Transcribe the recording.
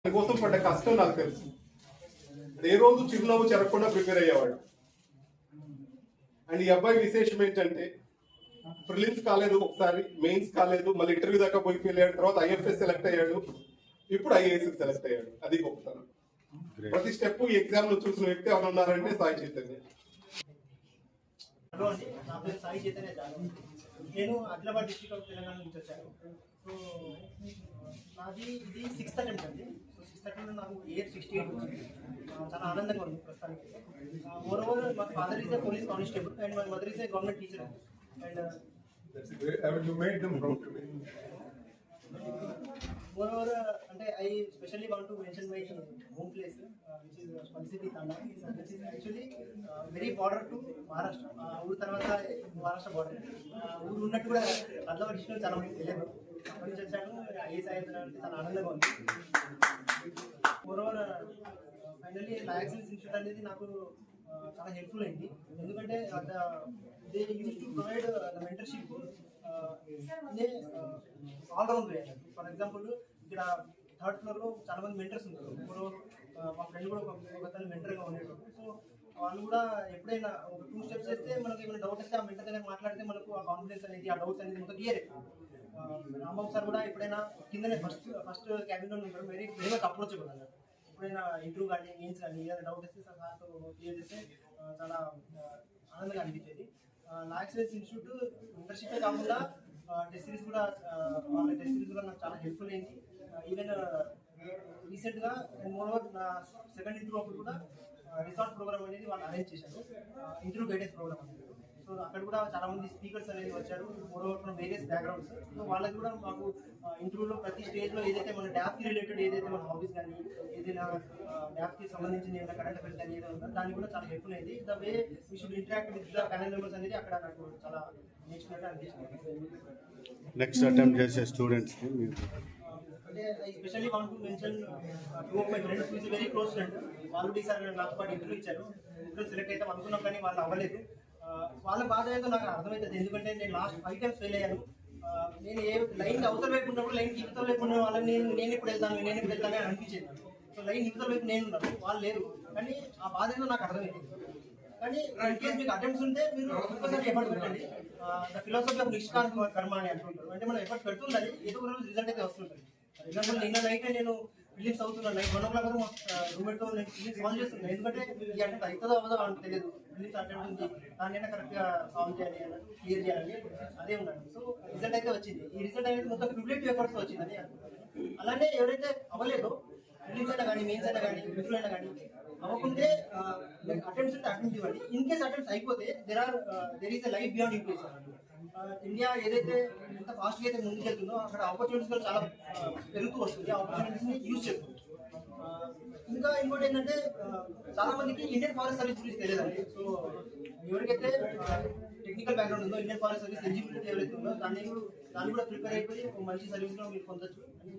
కోసం పడ్డ కష్టం నాకు తెలుసు. ఏ రోజు చిరునవ్వు చెరగకుండా ప్రిపేర్ అయ్యేవాడు. అండ్ ఈ అబ్బాయి విశేషం ఏంటంటే ప్రిలిమ్స్ కాలేదు, ఒకసారి మెయిన్స్ కాలేదు, మళ్ళీ ఇంటర్వ్యూ దాకా పోయి ఫెయిల్ అయ్యాడు, తర్వాత ఐఎఫ్ఎస్ సెలెక్ట్ అయ్యాడు, ఇప్పుడు ఐఏఎస్ సెలెక్ట్ అయ్యాడు. అది గొప్పతనం. ప్రతి స్టెప్ ఈ ఎగ్జామ్ లో చూసిన వ్యక్తి ఎవరు ఉన్నారంటే సాయి చైతన్య. సాయి చైతన్య నేను ఆదిలాబాద్ డిస్ట్రిక్ట్ ఆఫ్ తెలంగాణ నుంచి వచ్చాను. సో నాది ఇది 6th అటెంప్ట్ అండి. సో 6th అటెంప్ట్ నాకు ఇయర్ 68 వచ్చింది. చాలా ఆనందంగా ఉంది ప్రస్తుతానికి. మోర్ ఓవర్ మా father is a police constable and my mother is a government teacher. And moreover, I especially want to mention my home place, which is Pansiti Tanda, which is actually very border to Maharashtra. ఊరు తర్వాత Maharashtra border. ఊరు ఉన్నట్టు కూడా Adilabad district చాలా మంది తెలియదు. అక్కడి నుంచి వచ్చాను. ఐఏఎస్ అయ్యేదానికి చాలా ఆనందంగా ఉంది. మోరోవర్ ఫైనల్లీ లాయక్స్ ఇన్స్టిట్యూట్ అనేది నాకు చాలా హెల్ప్ఫుల్ అయింది. ఎందుకంటే they use to provide the mentorship all round way. For example ఇక్కడ 3rd ఫ్లోర్లో చాలా మంది మెంటర్స్ ఉంటారు. ఇప్పుడు మా ఫ్రెండ్ కూడా ఒక మెంటర్గా ఉండేటప్పుడు. సో వాళ్ళు కూడా ఎప్పుడైనా ఒక 2 స్టెప్స్ వేస్తే మనకి ఏమైనా డౌట్ వస్తే ఆ మెంటర్ దగ్గర మాట్లాడితే మనకు ఆ కాన్ఫిడెన్స్ అనేది, ఆ డౌట్స్ అనేది మొత్తం క్లియర్ అవుతుంది. రాంబాబు సార్ కూడా ఎప్పుడైనా కిందనే ఫస్ట్ క్యాబిన్లో ఉంటారు. వెరీ మచ్ అప్రోచబుల్ అన్నారు. ఎప్పుడైనా ఇంటర్వ్యూ కానీ మెయిన్స్ కానీ ఏదైనా డౌట్ వస్తే సార్తో క్లియర్ చేస్తే చాలా ఆనందంగా అనిపించేది. లా ఎక్సలెన్స్ ఇన్స్టిట్యూట్ మెంటర్షిప్ కాకుండా టెస్ట్ సిరీస్ కూడా వాళ్ళ టెస్ట్ సిరీస్ కూడా నాకు చాలా హెల్ప్ఫుల్ అయింది. ఈవెన్ రీసెంట్గా మోరోవర్ నా సెకండ్ ఇంటర్వ్యూ అప్పుడు కూడా రిసార్ట్ ప్రోగ్రామ్ అనేది వాళ్ళు అరేంజ్ చేశారు. ఇంటర్వ్యూ గైడెన్స్ ప్రోగ్రామ్ అనేది. సో అక్కడ కూడా చాలా మంది స్పీకర్స్ అనేది వచ్చారు, moreover from various backgrounds. So వాళ్ళకి కూడా మాకు ఇంటర్వ్యూలో ప్రతి స్టేజ్లో ఏదైతే మన డ్యాప్కి రిలేటెడ్ ఏదైతే మన హాబీస్ కానీ ఏదైనా డ్యాప్కి సంబంధించిన ఏదైనా కరెంట్ అఫైర్స్ కానీ ఏదైనా ఉందో దానికి కూడా చాలా హెల్ప్ఫుల్ అయింది. The way we should interact with the panel members అనేది అక్కడ నాకు చాలా నేర్చుకున్నట్టు అనిపిస్తుంది. నెక్స్ట్ అటెంప్ట్ చేసే స్టూడెంట్స్ అంటే I specially want to mention 2 of my friends who is very close friend. వాళ్ళు ఈసారి నాతో పాటు ఇంటర్వ్యూ ఇచ్చారు. ఇంటర్వ్యూ సెలెక్ట్ అయితే అనుకున్నాం కానీ వాళ్ళు అవ్వలేదు. వాళ్ళ బాధ ఏదో నాకు అర్థమవుతుంది. ఎందుకంటే నేను లాస్ట్ 5 times ఫెయిల్ అయ్యాను. నేను ఏ లైన్ అవతల వైపు ఉన్నప్పుడు లైన్ ఇవతల వైపు ఉన్న వాళ్ళని నేను ఇప్పుడు వెళ్తాను అని అనిపించేది. సో లైన్ ఇవతల వైపు నేను ఉన్నాను, వాళ్ళు లేరు. కానీ ఆ బాధ ఏదో నాకు అర్థమవుతుంది. కానీ ఇన్ కేస్ మీకు అటెంప్ట్స్ ఉంటే మీరు ఒక్కసారి ఎఫర్ట్ పెట్టండి. ద ఫిలాసఫీ ఆఫ్ నిష్కామ కర్మ అని అంటుంటారు. అంటే మనం ఎఫర్ట్ పెడుతుండాలి, ఏదో ఒక రోజు రిజల్ట్ అయితే వస్తుంటుంది. ఫర్ ఎగ్జాంపుల్ నిన్న నైట్ నేను ఫిలిమ్స్ అవుతున్నాను. నైట్ 1 o'clock మా రూమ్మేట్తో నేను ఫిలిమ్స్ సాల్వ్ చేస్తున్నాను. ఎందుకంటే ఈ అటెంప్ట్ అవుతుందో అవ్వదో అని తెలియదు. ఫిలిమ్స్ అటెంప్ట్ ఉంది, దాన్నైనా కరెక్ట్గా సాల్వ్ చేయాలి, క్లియర్ చేయాలి, అదే ఉన్నాను. సో రిజల్ట్ అయితే వచ్చింది. ఈ రిజల్ట్ అనేది మొత్తం క్యూములేటివ్ ఎఫర్ట్స్ వచ్చిందని అనుకుంటున్నాను. అలానే ఎవరైతే అవ్వలేదో ఫిలిమ్స్ అయినా కానీ మెయిన్స్ అయినా కానీ ఇంటర్వ్యూ అయినా కానీ అవ్వకుంటే అటెంప్ట్స్ ఉంటే అటెంప్ట్ ఇవ్వండి. ఇన్ కేస్ అటెంప్ట్స్ అయిపోతే there is a life beyond UPSC. India ఏదైతే ఎంత ఫాస్ట్గా అయితే ముందుకెళ్తుందో అక్కడ ఆపర్చునిటీస్ కూడా చాలా పెరుగుతూ వస్తుంది. ఆ ఆపర్చునిటీస్ని యూజ్ చేస్తుంది. ఇంకా ఇంకోటి ఏంటంటే చాలా మందికి ఇండియన్ ఫారెస్ట్ సర్వీస్ గురించి తెలియదండి. సో ఎవరికైతే టెక్నికల్ బ్యాక్గ్రౌండ్ ఉందో, ఇండియన్ ఫారెస్ట్ సర్వీస్ ఎలిజిబిలిటీ ఎవరైతే ఉందో దాన్ని కూడా ప్రిపేర్ అయిపోయి ఒక మంచి సర్వీస్లో మీరు పొందొచ్చు అని